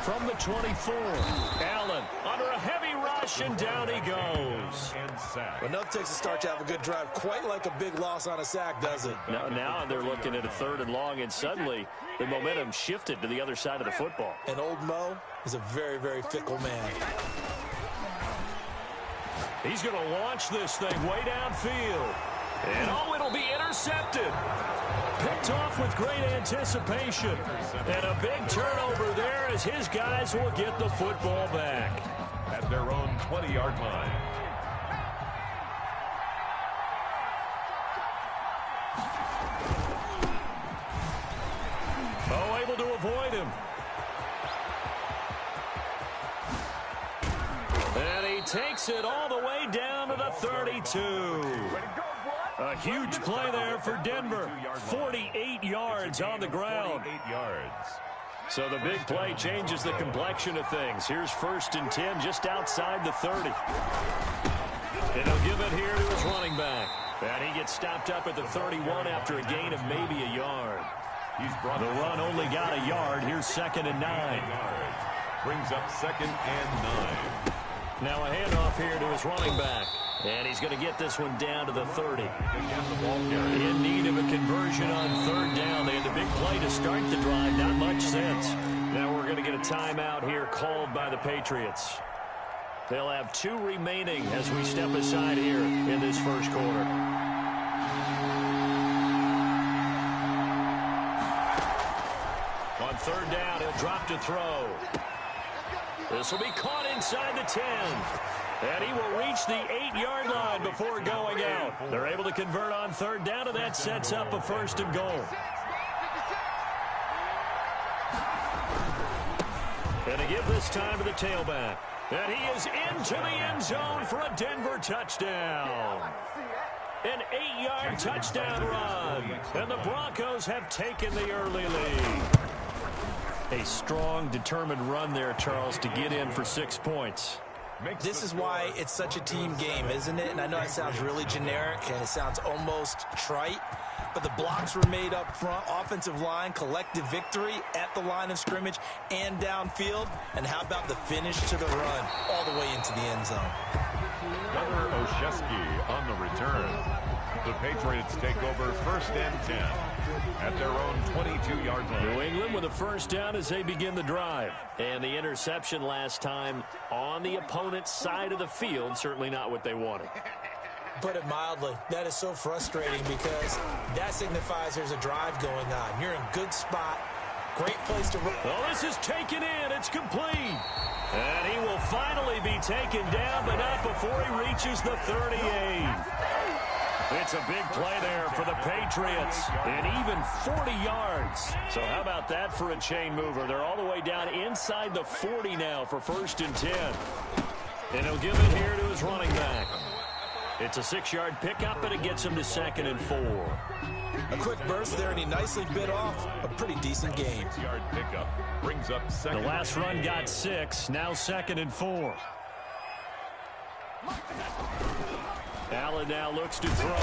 from the 24. Allen under a heavy rush, and down he goes. Enough takes a start to have a good drive, quite like a big loss on a sack, does it? Now they're looking at a 3rd and long, and suddenly the momentum shifted to the other side of the football. And old Mo is a very, very fickle man. He's going to launch this thing way downfield. And it'll be intercepted. Picked off with great anticipation. And a big turnover there as his guys will get the football back. At their own 20-yard line. Oh, able to avoid him. And he takes it all the way down to the 32. A huge play there for Denver. 48 yards on the ground. 48 yards. So the big play changes the complexion of things. Here's 1st and 10 just outside the 30. And he'll give it here to his running back. And he gets stopped up at the 31 after a gain of maybe a yard. The run only got a yard. Here's 2nd and 9. Brings up 2nd and 9. Now a handoff here to his running back. And he's going to get this one down to the 30. In need of a conversion on 3rd down. They had the big play to start the drive. Not much sense. Now we're going to get a timeout here called by the Patriots. They'll have 2 remaining as we step aside here in this first quarter. On 3rd down, he'll drop to throw. This will be caught inside the 10. And he will reach the 8-yard line before going out. They're able to convert on 3rd down, and that sets up a 1st and goal. And to give this time to the tailback. And he is into the end zone for a Denver touchdown. An 8-yard touchdown run. And the Broncos have taken the early lead. A strong, determined run there, Charles, to get in for 6 points. This is why it's such a team game, isn't it? And I know it sounds really generic and it sounds almost trite, but the blocks were made up front, offensive line, collective victory at the line of scrimmage and downfield. And how about the finish to the run all the way into the end zone? Gunnar Olszewski on the return. The Patriots take over 1st and 10 at their own 22-yard line. New England with a 1st down as they begin the drive. And the interception last time on the opponent's side of the field, certainly not what they wanted. Put it mildly, that is so frustrating because that signifies there's a drive going on. You're in good spot, great place to run. Well, this is taken in. It's complete. And he will finally be taken down, but not before he reaches the 38. It's a big play there for the Patriots, and even 40 yards. So how about that for a chain mover? They're all the way down inside the 40 now for 1st and 10. And he'll give it here to his running back. It's a 6-yard pickup, and it gets him to 2nd and 4. A quick burst there, and he nicely bit off a pretty decent game. 6-yard pickup brings up 2nd. The last run got 6, now 2nd and 4. Allen now looks to throw.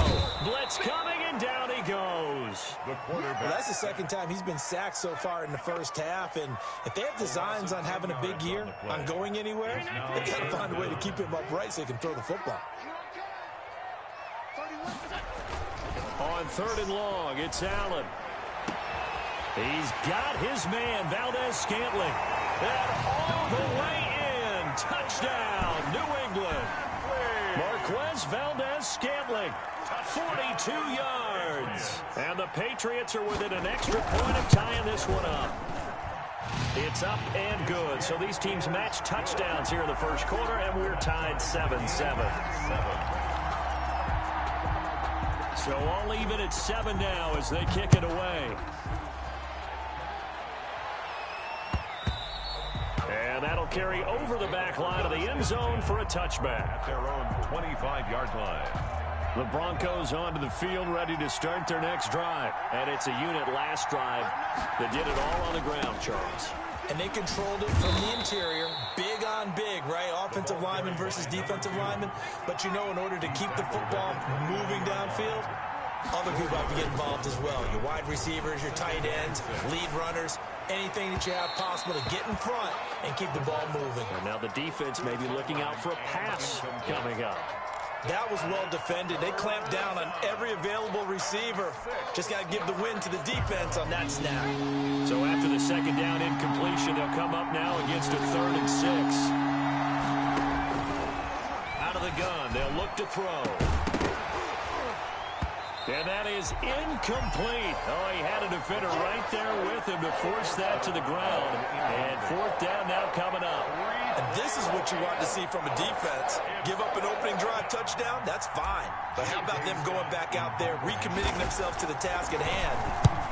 Blitz coming, and down he goes. Well, that's the 2nd time he's been sacked so far in the first half, and if they have designs on having a big year, on going anywhere, they've got to find a way to keep him upright so he can throw the football. On 3rd and long, it's Allen. He's got his man, Valdez-Scantling. And all the way in. Touchdown, New England. Marquez Valdez-Scantling, 42 yards. And the Patriots are within an extra point of tying this one up. It's up and good. So these teams match touchdowns here in the first quarter, and we're tied 7-7. So all even at 7 now as they kick it away. And that'll carry over the back line of the end zone for a touchback. At their own 25-yard line. The Broncos onto the field ready to start their next drive. And it's a unit last drive that did it all on the ground, Charles. And they controlled it from the interior, big on big, right? Offensive lineman versus defensive lineman. But you know, in order to keep the football moving downfield, other people have to get involved as well. Your wide receivers, your tight ends, lead runners, anything that you have possible to get in front and keep the ball moving. And now the defense may be looking out for a pass coming up. That was well defended. They clamped down on every available receiver. Just got to give the win to the defense on that snap. So after the second down incompletion, they'll come up now against a 3rd and 6. Out of the gun, they'll look to throw. And that is incomplete. Oh, he had a defender right there with him to force that to the ground. And 4th down now coming up. And this is what you want to see from a defense. Give up an opening drive touchdown, that's fine. But how about them going back out there, recommitting themselves to the task at hand,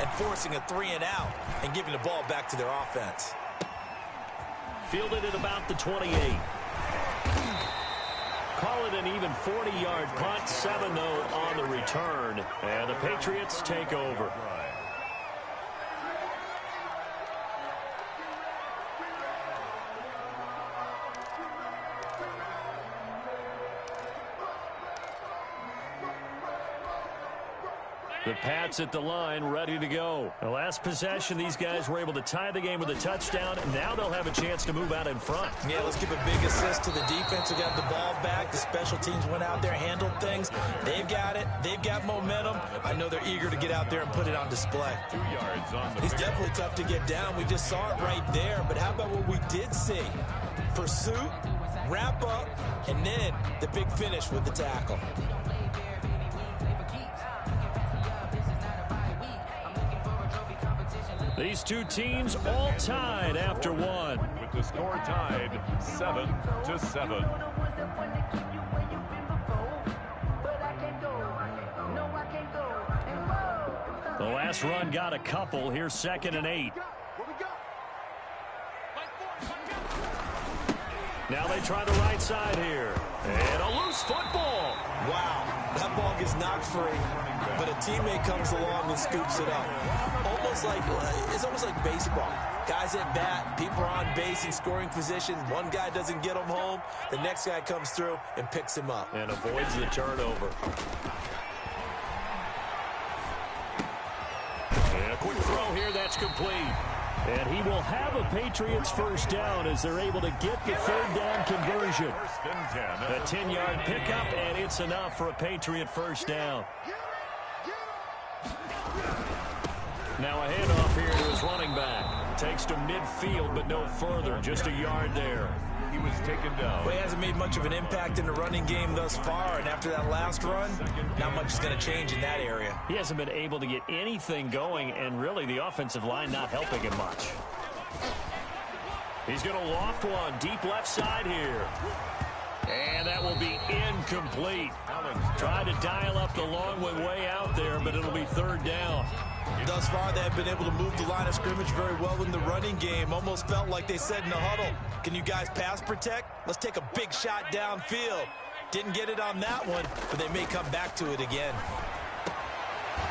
and forcing a 3-and-out and giving the ball back to their offense. Fielded at about the 28. Call it an even 40-yard punt, 7 though on the return. And the Patriots take over. The Pats at the line, ready to go. The last possession, these guys were able to tie the game with a touchdown, and now they'll have a chance to move out in front. Yeah, let's give a big assist to the defense who got the ball back. The special teams went out there, handled things. They've got it. They've got momentum. I know they're eager to get out there and put it on display. 2 yards on the He's definitely tough to get down. We just saw it right there. But how about what we did see? Pursuit, wrap up, and then the big finish with the tackle. These two teams all tied after one. with the score tied 7-7. The last run got a couple. Here's 2nd and 8. Now they try the right side here. And a loose football. Wow, that ball gets knocked free, but a teammate comes along and scoops it up. It's almost like baseball. Guys at bat, people are on base in scoring position. One guy doesn't get him home. The next guy comes through and picks him up. And avoids the turnover. And a quick throw here, that's complete. And he will have a Patriots first down as they're able to get the 3rd down conversion. A 10-yard pickup, and it's enough for a Patriot first down. Now a handoff here to his running back. Takes to midfield, but no further. Just a yard there. He was taken down. Well, he hasn't made much of an impact in the running game thus far, and after that last run, not much is going to change in that area. He hasn't been able to get anything going, and really the offensive line not helping him much. He's going to loft one deep left side here. And that will be incomplete. Tried to dial up the long way out there, but it'll be 3rd down. Thus far, they have been able to move the line of scrimmage very well in the running game. Almost felt like they said in the huddle, can you guys pass protect? Let's take a big shot downfield. Didn't get it on that one, but they may come back to it again.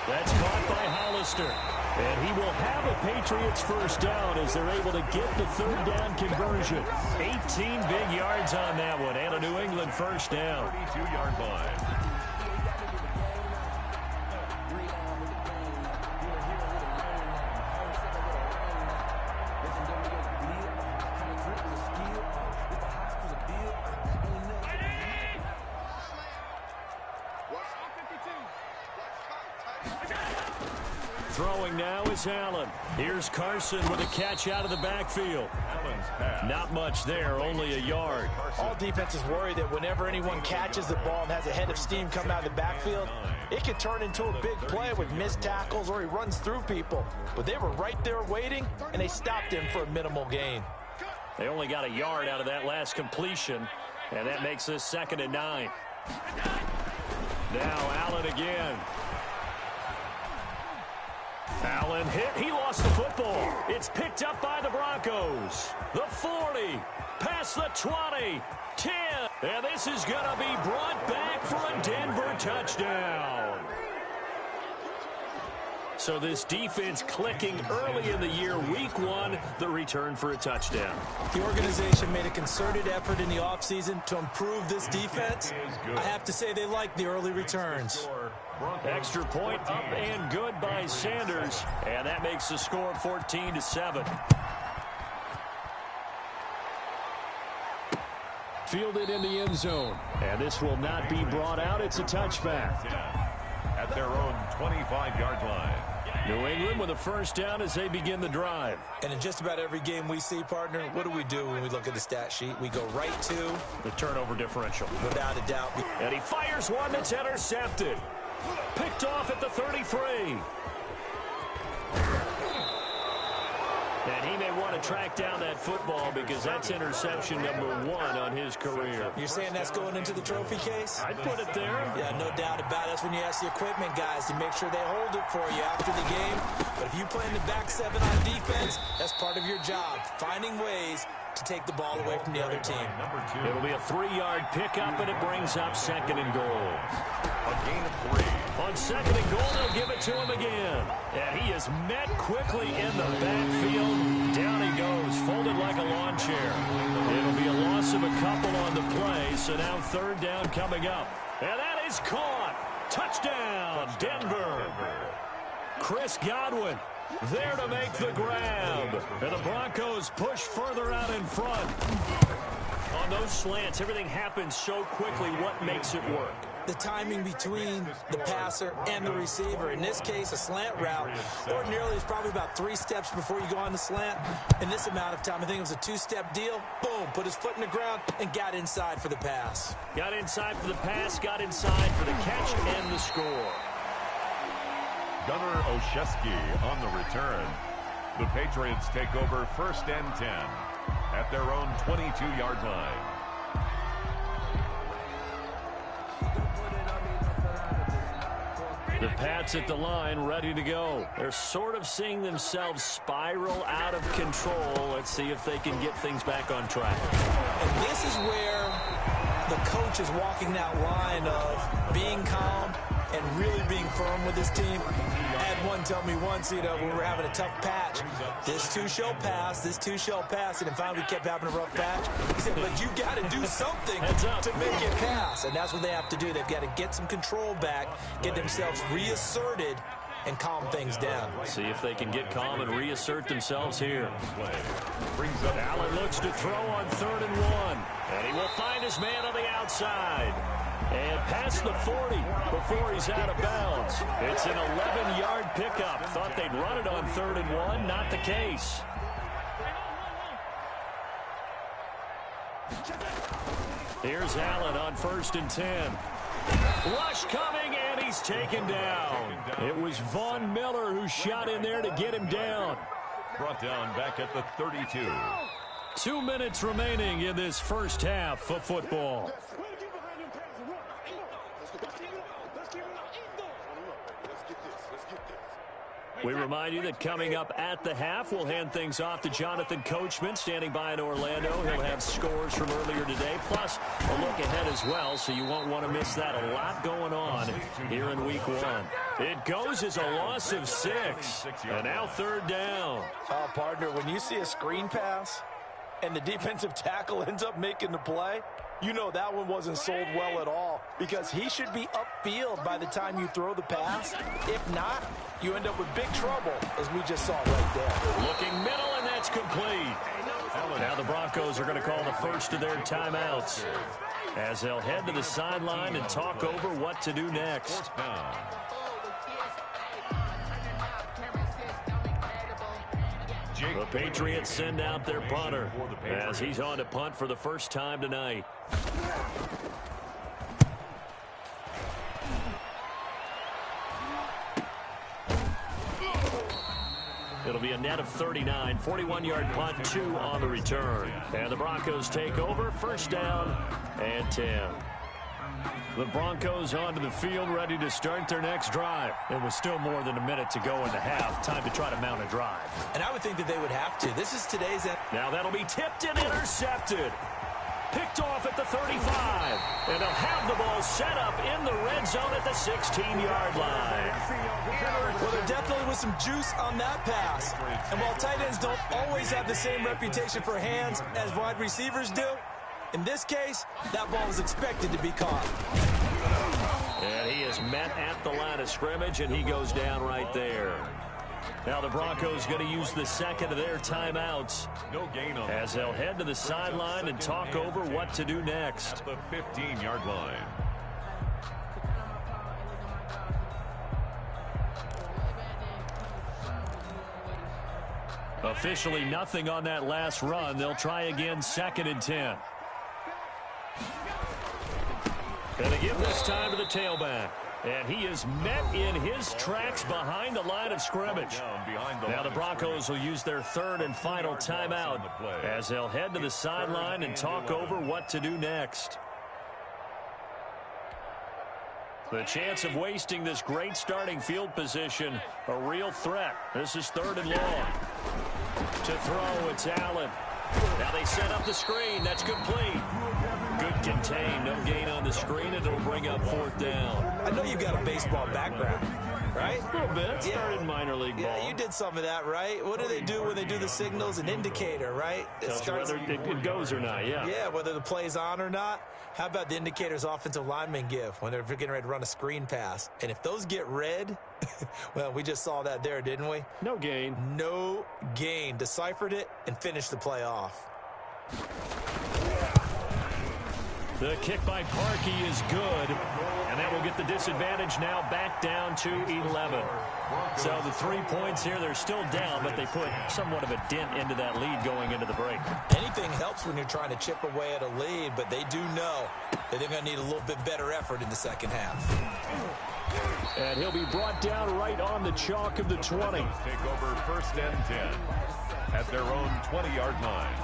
That's caught by Hollister. And he will have a Patriots first down as they're able to get the 3rd down conversion. 18 big yards on that one, and a New England first down. 32-yard line. Throwing now is Allen. Here's Carson with a catch out of the backfield. Not much there, only a yard. All defenses worry that whenever anyone catches the ball and has a head of steam coming out of the backfield, it can turn into a big play with missed tackles or he runs through people. But they were right there waiting, and they stopped him for a minimal gain. They only got a yard out of that last completion, and that makes this 2nd and 9. Now Allen again. Allen hit. He lost the football. It's picked up by the Broncos. The 40. Past the 20. 10. And this is going to be brought back for a Denver touchdown. So this defense clicking early in the year. Week 1, the return for a touchdown. The organization made a concerted effort in the offseason to improve this defense. I have to say they like the early returns. Extra point up and good by Sanders. And that makes the score 14-7. Fielded in the end zone. And this will not be brought out. It's a touchback. At their own 25-yard line. New England with a first down as they begin the drive. And in just about every game we see, partner, what do we do when we look at the stat sheet? We go right to the turnover differential. Without a doubt. And he fires one that's intercepted. Picked off at the 33. And he may want to track down that football because that's interception number 1 on his career. You're saying that's going into the trophy case? I'd put it there. Yeah, no doubt about it. That's when you ask the equipment guys to make sure they hold it for you after the game. But if you play in the back 7 on defense, that's part of your job, finding ways to take the ball away from the other team. It'll be a 3-yard pickup, and it brings up 2nd and goal. A gain of 3. On 2nd and goal, they'll give it to him again. And he is met quickly in the backfield. Down he goes, folded like a lawn chair. It'll be a loss of a couple on the play, so now 3rd down coming up. And that is caught. Touchdown, Denver. Chris Godwin there to make the grab. And the Broncos push further out in front. On those slants, everything happens so quickly. What makes it work? The timing between the passer and the receiver. In this case, a slant route ordinarily is probably about 3 steps before you go on the slant. In this amount of time, I think it was a 2-step deal. Boom, put his foot in the ground and got inside for the pass. Got inside for the pass, got inside for the catch and the score. Gunnar Olszewski on the return. The Patriots take over 1st and 10 at their own 22-yard line. The Pats at the line, ready to go. They're sort of seeing themselves spiral out of control. Let's see if they can get things back on track. And this is where the coach is walking that line of being calm and really being firm with his team. I had one tell me once, when we were having a tough patch, this too shall pass, this too shall pass, and finally we kept having a rough patch. He said, but you got to do something to make it pass, and that's what they have to do. They've got to get some control back, get themselves reasserted, and calm things down. See if they can get calm and reassert themselves here. Allen looks to throw on 3rd and 1, and he will find his man on the outside. And past the 40 before he's out of bounds. It's an 11-yard pickup. Thought they'd run it on 3rd and 1. Not the case. Here's Allen on 1st and 10. Rush coming, and he's taken down. It was Von Miller who shot in there to get him down. Brought down back at the 32. 2 minutes remaining in this first half of football. We remind you that coming up at the half, we'll hand things off to Jonathan Coachman, standing by in Orlando. He'll have scores from earlier today, plus a look ahead as well, so you won't want to miss that. A lot going on here in Week 1. It goes as a loss of 6, and now 3rd down. Oh, partner, when you see a screen pass and the defensive tackle ends up making the play, you know that one wasn't sold well at all, because he should be upfield by the time you throw the pass. If not, you end up with big trouble, as we just saw right there. Looking middle, and that's complete. Now the Broncos are going to call the first of their timeouts as they'll head to the sideline and talk over what to do next. The Patriots send out their punter as he's on to punt for the first time tonight. It'll be a net of 39, 41-yard punt, 2 on the return. And the Broncos take over, 1st down and 10. The Broncos onto the field, ready to start their next drive. It was still more than a minute to go in the half. Time to try to mount a drive. And I would think that they would have to. This is today's end. Now that'll be tipped and intercepted. Picked off at the 35. And they'll have the ball set up in the red zone at the 16-yard line. Well, there definitely was some juice on that pass. And while tight ends don't always have the same reputation for hands as wide receivers do, in this case, that ball was expected to be caught. And he is met at the line of scrimmage, and he goes down right there. Now the Broncos going to use the second of their timeouts as they'll head to the sideline and talk over what to do next. At the 15-yard line. Officially nothing on that last run. They'll try again, 2nd and 10. And they give this time to the tailback. And he is met in his tracks behind the line of scrimmage. Now the Broncos will use their 3rd and final timeout as they'll head to the sideline and talk over what to do next. The chance of wasting this great starting field position, a real threat. This is 3rd and long. To throw, it's Allen. Now they set up the screen. That's complete. Good contain. No gain on the screen, and it'll bring up 4th down. I know you've got a baseball background, right? A little bit. Started minor league ball. Yeah, you did some of that, right? What do they do when they do the signals? An indicator, right? Tells you whether it goes or not, yeah. Yeah, whether the play's on or not. How about the indicators offensive linemen give when they're getting ready to run a screen pass? And if those get red, well, we just saw that there, didn't we? No gain. No gain. Deciphered it and finished the play off. The kick by Parkey is good, and that will get the disadvantage now back down to 11. So the 3 points here, they're still down, but they put somewhat of a dent into that lead going into the break. Anything helps when you're trying to chip away at a lead, but they do know that they're going to need a little bit better effort in the second half. And he'll be brought down right on the chalk of the 20. Take over 1st and 10 at their own 20-yard line.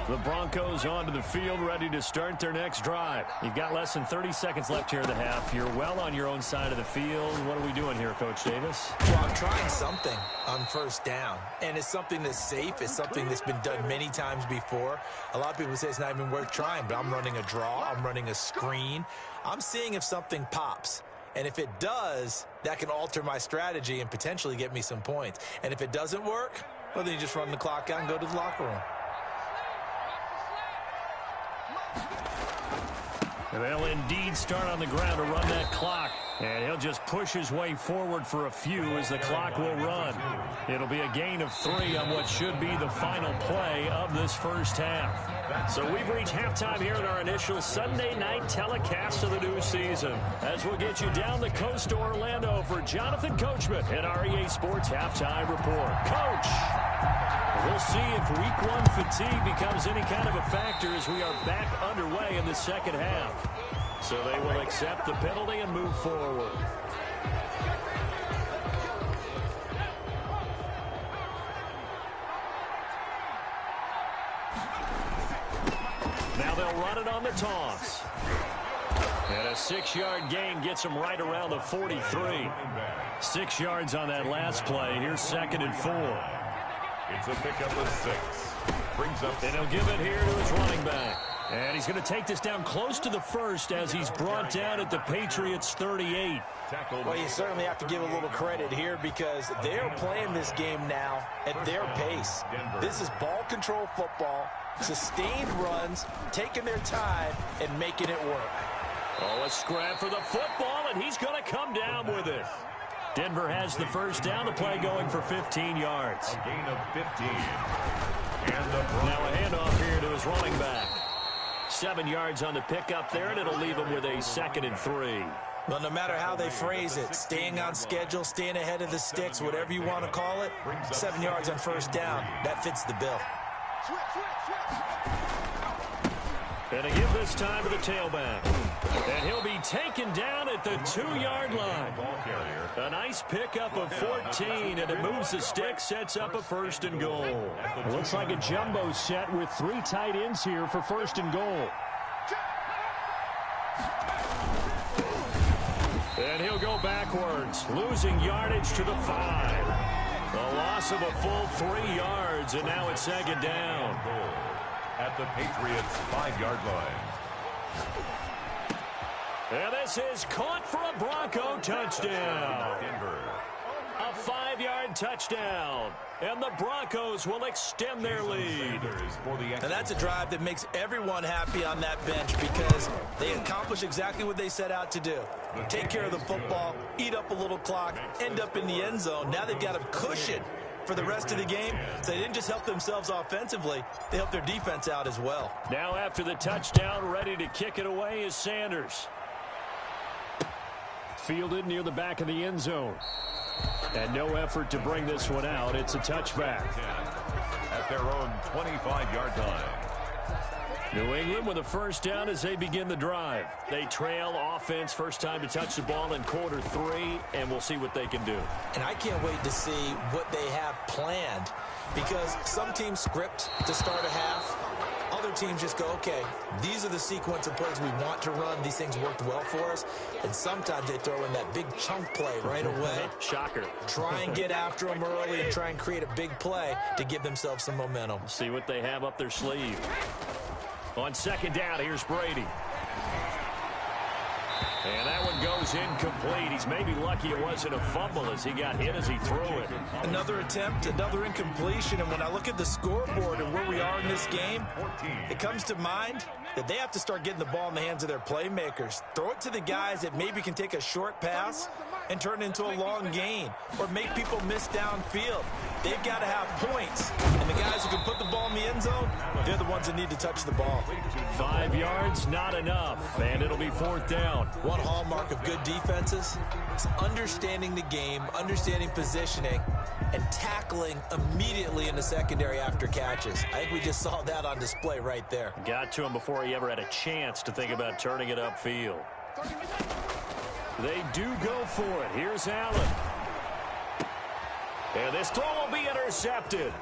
The Broncos onto the field, ready to start their next drive. You've got less than 30 seconds left here in the half. You're well on your own side of the field. What are we doing here, Coach Davis? Well, I'm trying something on 1st down, and it's something that's safe. It's something that's been done many times before. A lot of people say it's not even worth trying, but I'm running a draw. I'm running a screen. I'm seeing if something pops. And if it does, that can alter my strategy and potentially get me some points. And if it doesn't work, well, then you just run the clock out and go to the locker room. And they'll indeed start on the ground to run that clock. And he'll just push his way forward for a few as the clock will run. It'll be a gain of 3 on what should be the final play of this first half. So we've reached halftime here in our initial Sunday night telecast of the new season. As we'll get you down the coast to Orlando for Jonathan Coachman in our EA Sports Halftime Report. Coach! We'll see if week 1 fatigue becomes any kind of a factor as we are back underway in the second half. So they will accept the penalty and move forward. Now they'll run it on the toss. And a 6-yard gain gets them right around the 43. 6 yards on that last play. Here's 2nd and 4. It's a pickup of 6. Brings up. And he'll give it here to his running back. And he's going to take this down close to the 1st as he's brought down at the Patriots' 38. Well, you certainly have to give a little credit here because they're playing this game now at their pace. This is ball control football, sustained runs, taking their time, and making it work. Oh, a scrap for the football, and he's going to come down with it. Denver has the first down, the play going for 15 yards. A gain of 15. And now a handoff here to his running back. 7 yards on the pickup there, and it'll leave him with a 2nd and 3. Well, no matter how they phrase it, staying on schedule, staying ahead of the sticks, whatever you want to call it, 7 yards on first down, that fits the bill. And a give this time to the tailback. And he'll be taken down at the 2-yard line. A nice pickup of 14, and it moves the stick, sets up a 1st and goal. Looks like a jumbo set with 3 tight ends here for 1st and goal. And he'll go backwards, losing yardage to the 5. A loss of a full 3 yards, and now it's 2nd down. At the Patriots' 5-yard line. And this is caught for a Bronco touchdown. Denver. A 5-yard touchdown. And the Broncos will extend their lead. And that's a drive that makes everyone happy on that bench because they accomplish exactly what they set out to do. Take care of the football, eat up a little clock, end up in the end zone. Now they've got a cushion for the rest of the game. So they didn't just help themselves offensively, they helped their defense out as well. Now after the touchdown, ready to kick it away is Sanders. Fielded near the back of the end zone. And no effort to bring this one out. It's a touchback. At their own 25-yard line. New England with a first down as they begin the drive. They trail offense, first time to touch the ball in quarter 3, and we'll see what they can do. And I can't wait to see what they have planned because some teams script to start a half. Other teams just go, okay, these are the sequence of plays we want to run. These things worked well for us. And sometimes they throw in that big chunk play right away. Shocker. Try and get after them early and try and create a big play to give themselves some momentum. See what they have up their sleeve. On second down, here's Brady. And that one goes incomplete. He's maybe lucky it wasn't a fumble as he got hit as he threw it. Another attempt, another incompletion. And when I look at the scoreboard and where we are in this game, it comes to mind that they have to start getting the ball in the hands of their playmakers. Throw it to the guys that maybe can take a short pass and turn it into a long gain or make people miss downfield. They've got to have points. And the guys who can put the ball in the end zone, they're the ones that need to touch the ball. 5 yards, not enough. And it'll be fourth down. One hallmark of good defenses is understanding the game, understanding positioning, and tackling immediately in the secondary after catches. I think we just saw that on display right there. Got to him before he ever had a chance to think about turning it upfield. They do go for it. Here's Allen. And this throw will be intercepted.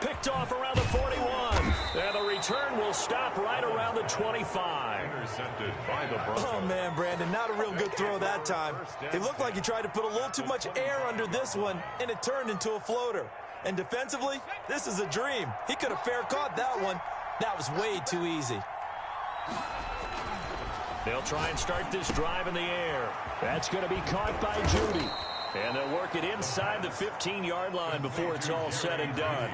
Picked off around the 41. And the return will stop right around the 25. Intercepted by the Broncos. Oh, man, Brandon, not a real good throw that time. It looked like he tried to put a little too much air under this one, and it turned into a floater. And defensively, this is a dream. He could have fair caught that one. That was way too easy. They'll try and start this drive in the air. That's going to be caught by Judy. And they'll work it inside the 15-yard line before it's all said and done.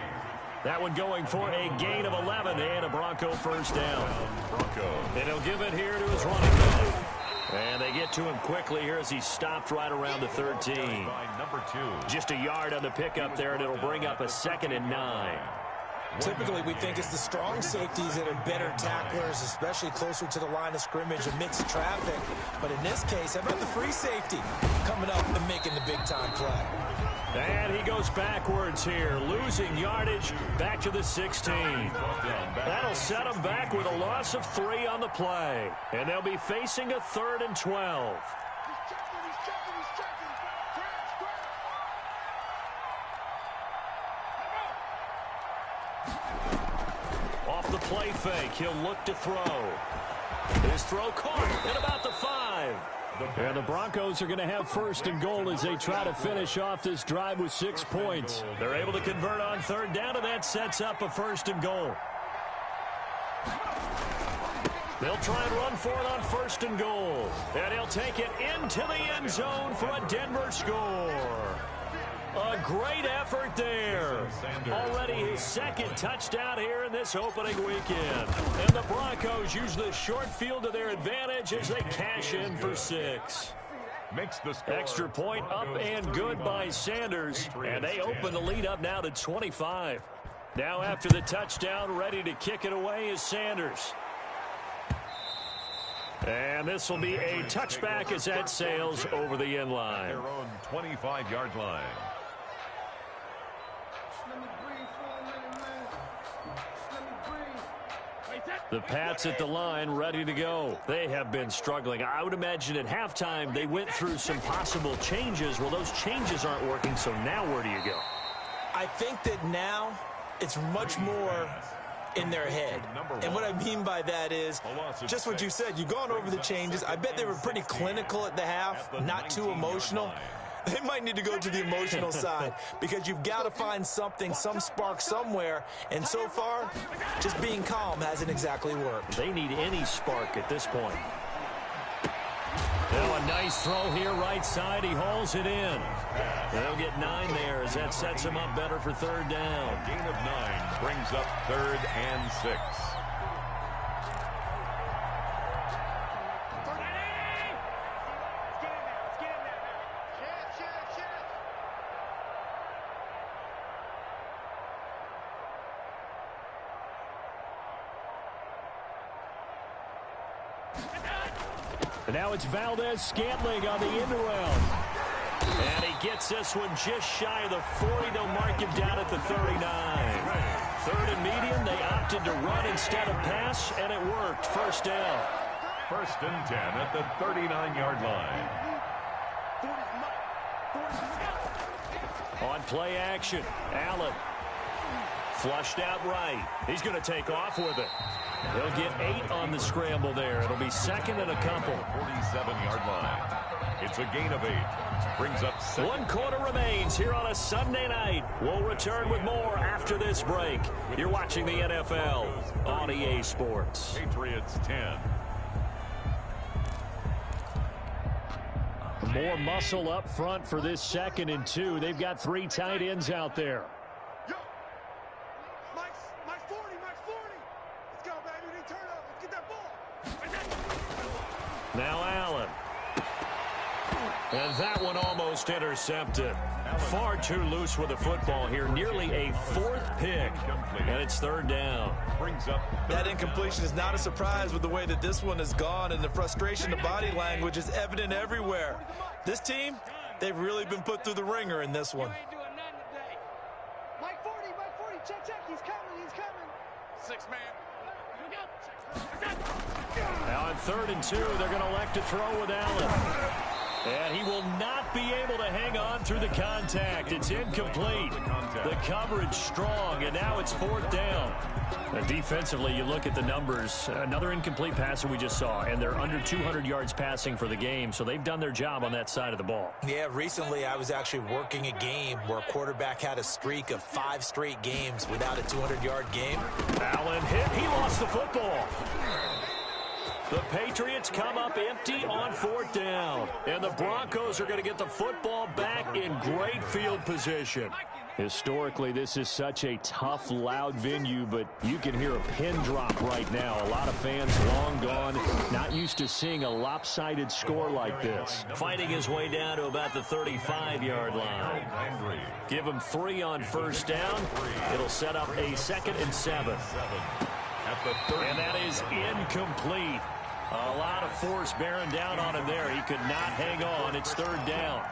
That one going for a gain of 11 and a Bronco first down. And he'll give it here to his running back. And they get to him quickly here as he stopped right around the 13. Number 2. Just a yard on the pickup there, and it'll bring up a 2nd and 9. Typically, we think it's the strong safeties that are better tacklers, especially closer to the line of scrimmage amidst traffic. But in this case, how about the free safety coming up and making the big-time play? And he goes backwards here, losing yardage back to the 16. That'll set him back with a loss of 3 on the play. And they'll be facing a 3rd and 12. Off the play fake, he'll look to throw. His throw caught at about the 5. And the Broncos are going to have 1st and goal as they try to finish off this drive with 6 points. They're able to convert on 3rd down, and that sets up a 1st and goal. They'll try and run for it on 1st and goal. And he'll take it into the end zone for a Denver score. A great effort there. Already his 2nd touchdown here in this opening weekend. And the Broncos use the short field to their advantage as they cash in for 6. Makes the score. Extra point up and good by Sanders. And they open the lead up now to 25. Now after the touchdown, ready to kick it away is Sanders. And this will be a touchback as that sails over the end line. Their own 25-yard line. The Pats at the line, ready to go. They have been struggling. I would imagine at halftime they went through some possible changes. Well, those changes aren't working, so now where do you go? I think that now it's much more in their head. And what I mean by that is just what you said. You've gone over the changes. I bet they were pretty clinical at the half, not too emotional. They might need to go to the emotional side because you've got to find something, some spark somewhere. And so far, just being calm hasn't exactly worked. They need any spark at this point. Now a nice throw here, right side. He hauls it in. They'll get 9 there as that sets him up better for third down. A gain of 9 brings up 3rd and 6. And now it's Valdez-Scantling on the end around. And he gets this one just shy of the 40. They'll mark him down at the 39. 3rd and medium. They opted to run instead of pass, and it worked. First down. 1st and 10 at the 39-yard line. On play action, Allen. Flushed out right. He's going to take off with it. He'll get 8 on the scramble there. It'll be 2nd and a couple. 47-yard line. It's a gain of 8. Brings up 7. 1 quarter remains here on a Sunday night. We'll return with more after this break. You're watching the NFL on EA Sports. Patriots 10. More muscle up front for this 2nd and 2. They've got 3 tight ends out there. Now Allen. And that one almost intercepted. Far too loose with the football here. Nearly a 4th pick. And it's 3rd down. That incompletion is not a surprise with the way that this one has gone, and the frustration, the body language is evident everywhere. This team, they've really been put through the ringer in this one. Mike 40, check, he's coming. 6 man. Now on 3rd and 2, they're going to elect to throw with Allen. And he will not be able to hang on through the contact. It's incomplete. The coverage strong, and now it's 4th down. Defensively, you look at the numbers. Another incomplete passer we just saw, and they're under 200 yards passing for the game, so they've done their job on that side of the ball. Yeah, recently I was actually working a game where a quarterback had a streak of 5 straight games without a 200-yard game. Allen hit. He lost the football. The Patriots come up empty on 4th down. And the Broncos are going to get the football back in great field position. Historically, this is such a tough, loud venue, but you can hear a pin drop right now. A lot of fans long gone, not used to seeing a lopsided score like this. Fighting his way down to about the 35-yard line. Give him 3 on 1st down. It'll set up a 2nd and 7. And that is incomplete. A lot of force bearing down on him there. He could not hang on. It's 3rd down.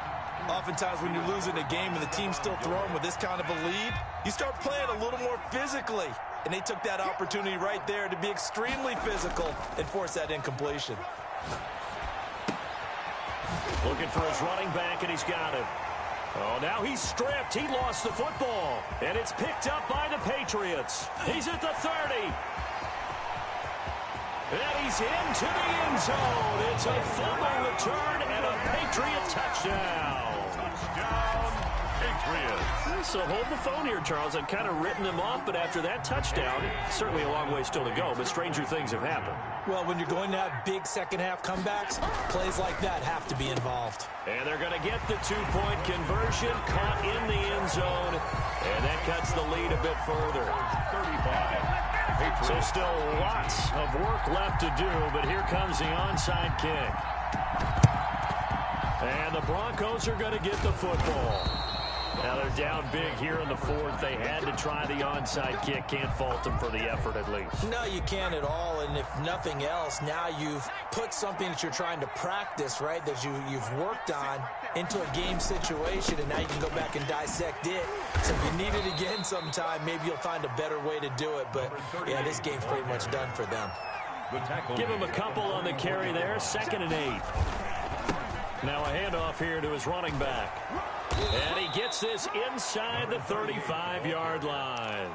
Oftentimes when you're losing a game and the team's still throwing with this kind of a lead, you start playing a little more physically. And they took that opportunity right there to be extremely physical and force that incompletion. Looking for his running back, and he's got him. Oh, now he's stripped. He lost the football. And it's picked up by the Patriots. He's at the 30. And he's into the end zone. It's a fumble return and a Patriot touchdown. Touchdown, Patriots. So hold the phone here, Charles. I've kind of written him off, but after that touchdown, certainly a long way still to go, but stranger things have happened. Well, when you're going to have big second-half comebacks, plays like that have to be involved. And they're going to get the 2-point conversion, caught in the end zone, and that cuts the lead a bit further. 35. So still lots of work left to do, but here comes the onside kick. And the Broncos are going to get the football. Now they're down big here in the 4th. They had to try the onside kick. Can't fault them for the effort at least. No, you can't at all. And if nothing else, now you've put something that you're trying to practice, right, that you've worked on into a game situation, and now you can go back and dissect it. So if you need it again sometime, maybe you'll find a better way to do it. But, yeah, this game's pretty much done for them. Give him a couple on the carry there. 2nd and 8. Now a handoff here to his running back. And he gets this inside the 35-yard line.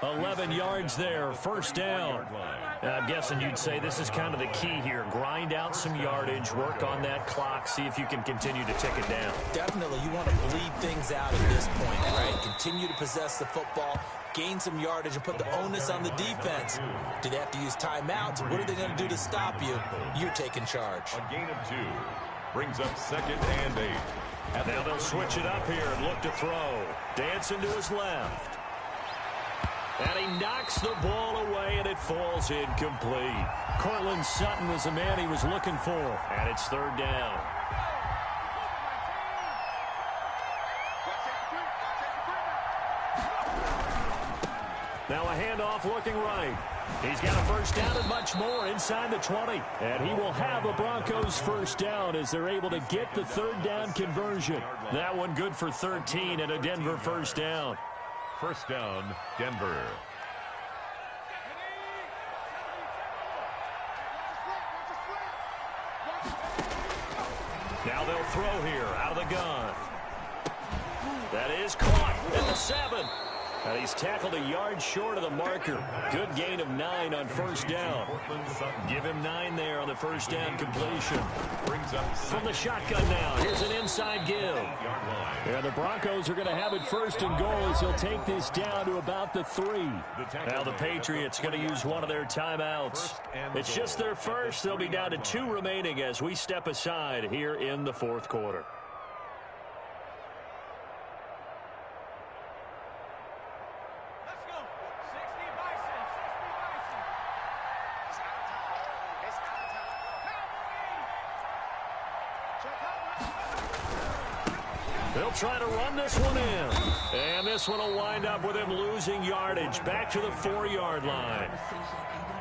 11 yards there, 1st down. I'm guessing you'd say this is kind of the key here. Grind out some yardage, work on that clock, see if you can continue to tick it down. Definitely, you want to bleed things out at this point, right? Continue to possess the football, gain some yardage, and put the onus on the defense. Do they have to use timeouts? What are they going to do to stop you? You're taking charge. A gain of 2. Brings up 2nd and 8. Now they'll switch it up here and look to throw. Dancing to his left. And he knocks the ball away, and it falls incomplete. Cortland Sutton was the man he was looking for. And it's 3rd down. Now a handoff looking right. He's got a first down and much more inside the 20. And he will have a Broncos first down as they're able to get the 3rd down conversion. That one good for 13 and a Denver first down. First down, Denver. Now they'll throw here out of the gun. That is caught at the 7. And he's tackled a yard short of the marker. Good gain of 9 on first down. Give him 9 there on the first down completion. Brings up from the shotgun now. Here's an inside give. Yeah, the Broncos are going to have it 1st and goal as he'll take this down to about the 3. Now the Patriots going to use one of their timeouts. It's just their first. They'll be down to 2 remaining as we step aside here in the 4th quarter. They'll try to run this one in. And this one will wind up with him losing yardage back to the 4-yard line.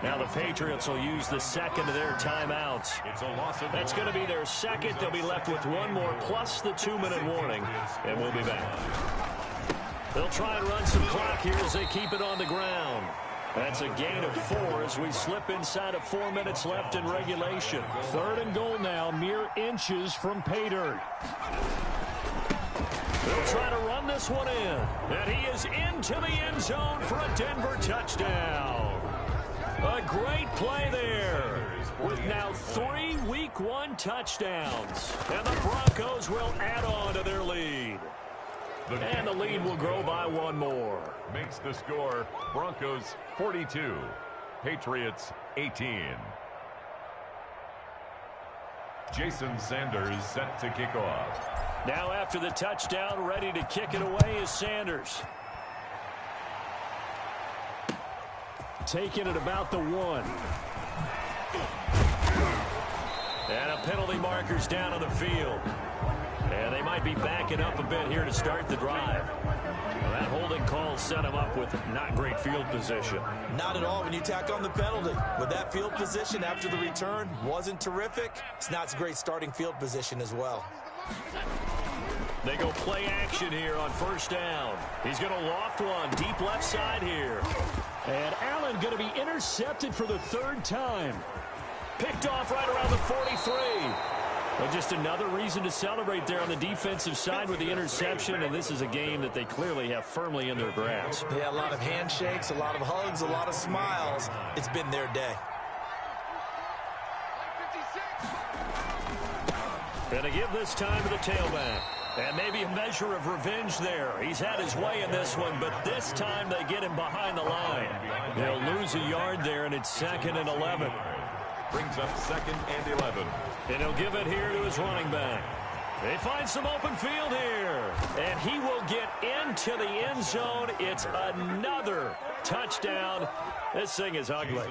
Now the Patriots will use the 2nd of their timeouts. That's going to be their 2nd. They'll be left with 1 more plus the 2-minute warning. And we'll be back. They'll try and run some clock here as they keep it on the ground. That's a gain of 4 as we slip inside of 4 minutes left in regulation. 3rd and goal now, mere inches from pay dirt. They'll try to run this one in. And he is into the end zone for a Denver touchdown. A great play there. With now 3 Week 1 touchdowns. And the Broncos will add on to their lead. And the lead will grow by 1 more. Makes the score Broncos 42, Patriots 18. Jason Sanders set to kick off. Now after the touchdown, ready to kick it away is Sanders. Taking it about the 1. And a penalty marker's down on the field. And they might be backing up a bit here to start the drive. Well, that holding call set him up with not great field position. Not at all when you tack on the penalty. With that field position after the return wasn't terrific. It's not a great starting field position as well. They go play action here on first down. He's going to loft one deep left side here. And Allen going to be intercepted for the 3rd time. Picked off right around the 43. Well, just another reason to celebrate there on the defensive side with the interception, and this is a game that they clearly have firmly in their grasp. Yeah, a lot of handshakes, a lot of hugs, a lot of smiles. It's been their day. Going to give this time to the tailback. And maybe a measure of revenge there. He's had his way in this one, but this time they get him behind the line. They'll lose a yard there, and it's 2nd and 11. Brings up 2nd and 11. And he'll give it here to his running back. They find some open field here. And he will get into the end zone. It's another touchdown. This thing is ugly.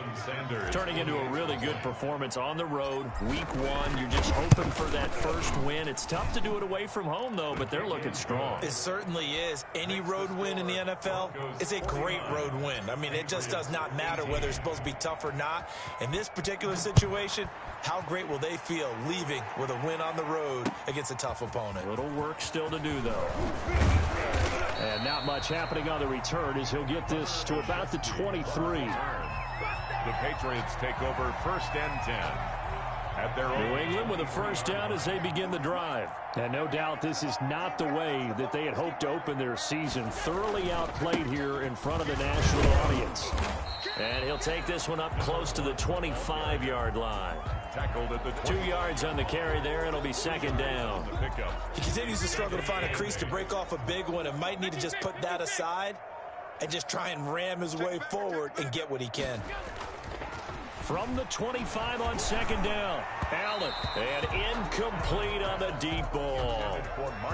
Turning into a really good performance on the road. Week 1, you're just hoping for that first win. It's tough to do it away from home, though, but they're looking strong. It certainly is. Any road win in the NFL is a great road win. I mean, it just does not matter whether it's supposed to be tough or not. In this particular situation, how great will they feel leaving with a win on the road against a tough opponent? A little work still to do, though. And not much happening on the return as he'll get this to about the 23. The Patriots take over 1st and 10. At their own. New England with a first down as they begin the drive. And no doubt this is not the way that they had hoped to open their season. Thoroughly outplayed here in front of the national audience. And he'll take this one up close to the 25-yard line. Tackled at the 2 yards on the carry there. It'll be 2nd down. He continues to struggle to find a crease to break off a big one and might need to just put that aside and just try and ram his way forward and get what he can. From the 25 on second down. Allen, and incomplete on the deep ball.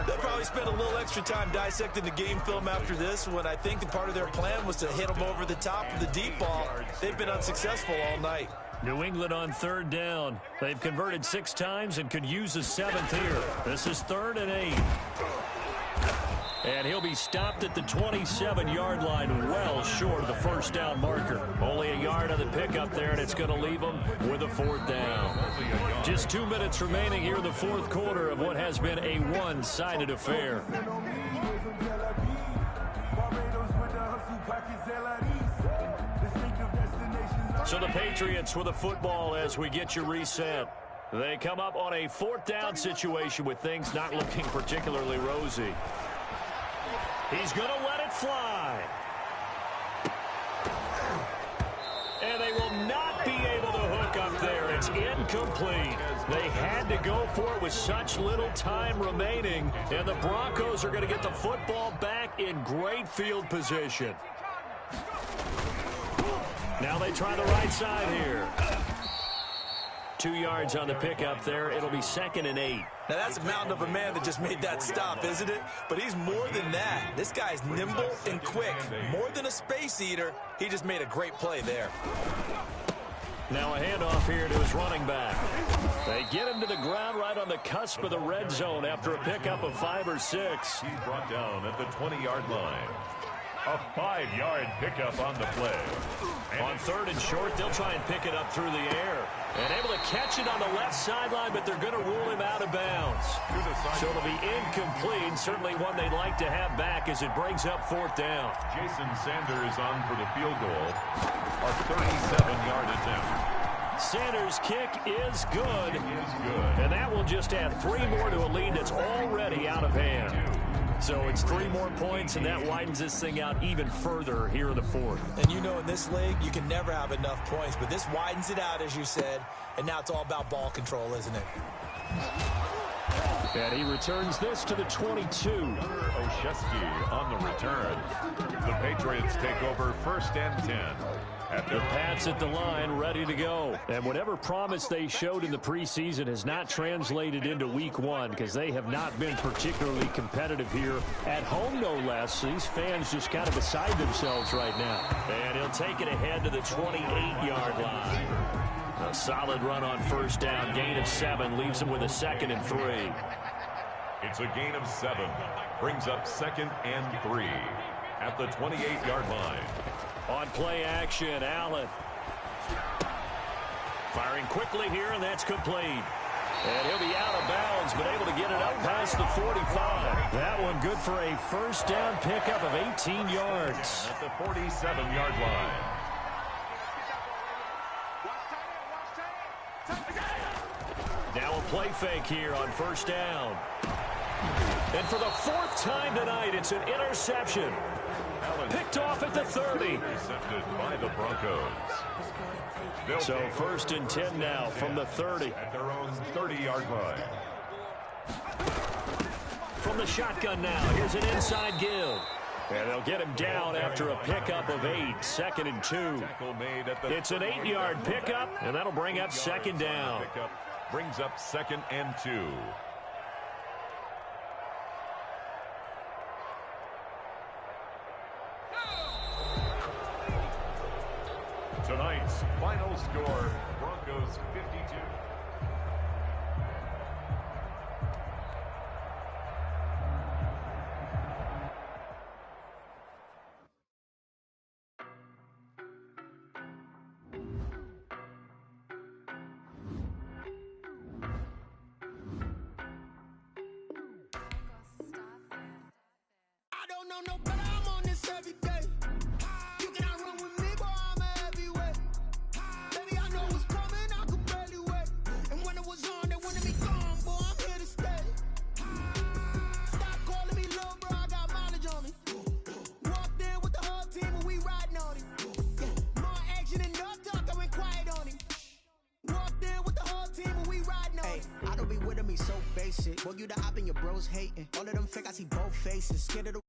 They'll probably spend a little extra time dissecting the game film after this one. I think that part of their plan was to hit them over the top of the deep ball. They've been unsuccessful all night. New England on third down. They've converted 6 times and could use a 7th here. This is 3rd and 8. And he'll be stopped at the 27-yard line, well short of the first down marker. Only a yard on the pickup there, and it's going to leave him with a 4th down. Just 2 minutes remaining here in the 4th quarter of what has been a one-sided affair. So the Patriots with a football as we get you reset. They come up on a 4th down situation with things not looking particularly rosy. He's going to let it fly. And they will not be able to hook up there. It's incomplete. They had to go for it with such little time remaining. And the Broncos are going to get the football back in great field position. Now they try the right side here. 2 yards on the pickup there. It'll be 2nd and 8. Now, that's a mountain of a man that just made that stop, isn't it? But he's more than that. This guy's nimble and quick. More than a space eater, he just made a great play there. Now a handoff here to his running back. They get him to the ground right on the cusp of the red zone after a pickup of 5 or 6. He's brought down at the 20-yard line. A 5-yard pickup on the play. On 3rd and short, they'll try and pick it up through the air. And able to catch it on the left sideline, but they're going to rule him out of bounds. So it'll be incomplete. Certainly one they'd like to have back as it brings up 4th down. Jason Sanders on for the field goal. A 37-yard attempt. Sanders' kick is good. And that will just add 3 more to a lead that's already out of hand. So it's 3 more points, and that widens this thing out even further here in the 4th. And you know in this league, you can never have enough points, but this widens it out, as you said, and now it's all about ball control, isn't it? And he returns this to the 22. Oshesky on the return. The Patriots take over 1st and 10. The Pats at the line, ready to go. And whatever promise they showed in the preseason has not translated into week 1 because they have not been particularly competitive here at home, no less. These fans just kind of beside themselves right now. And he'll take it ahead to the 28-yard line. A solid run on 1st down. Gain of 7 leaves him with a 2nd and 3. It's a gain of 7. Brings up 2nd and 3 at the 28-yard line. On play action, Allen. Firing quickly here, and that's complete. And he'll be out of bounds, but able to get it up past the 45. That one good for a 1st down pickup of 18 yards. At the 47-yard line. Now a play fake here on 1st down. And for the 4th time tonight, it's an interception. Picked off at the 30. Intercepted by the Broncos. So 1st and 10 now from the 30. At their own 30-yard line. From the shotgun now, here's an inside give. And they'll get him down after a pickup of 8, 2nd and 2. It's an 8-yard pickup, and that'll bring up 2nd down. Brings up 2nd and 2. Tonight's final score, Broncos 52. I don't know no better, I'm on this every day. You cannot run with me, boy, I'm a heavyweight. Baby, I know what's coming, I could barely wait. And when it was on, they wanted me gone, boy, I'm here to stay. Stop calling me low, bro, I got mileage on me. Walked in with the whole team and we riding on him. Yeah, more action and no talk, I went quiet on him. Walked in with the whole team and we riding on him. I don't be with me so basic. Boy, you the op and your bros hating. All of them fake, I see both faces. Scared of the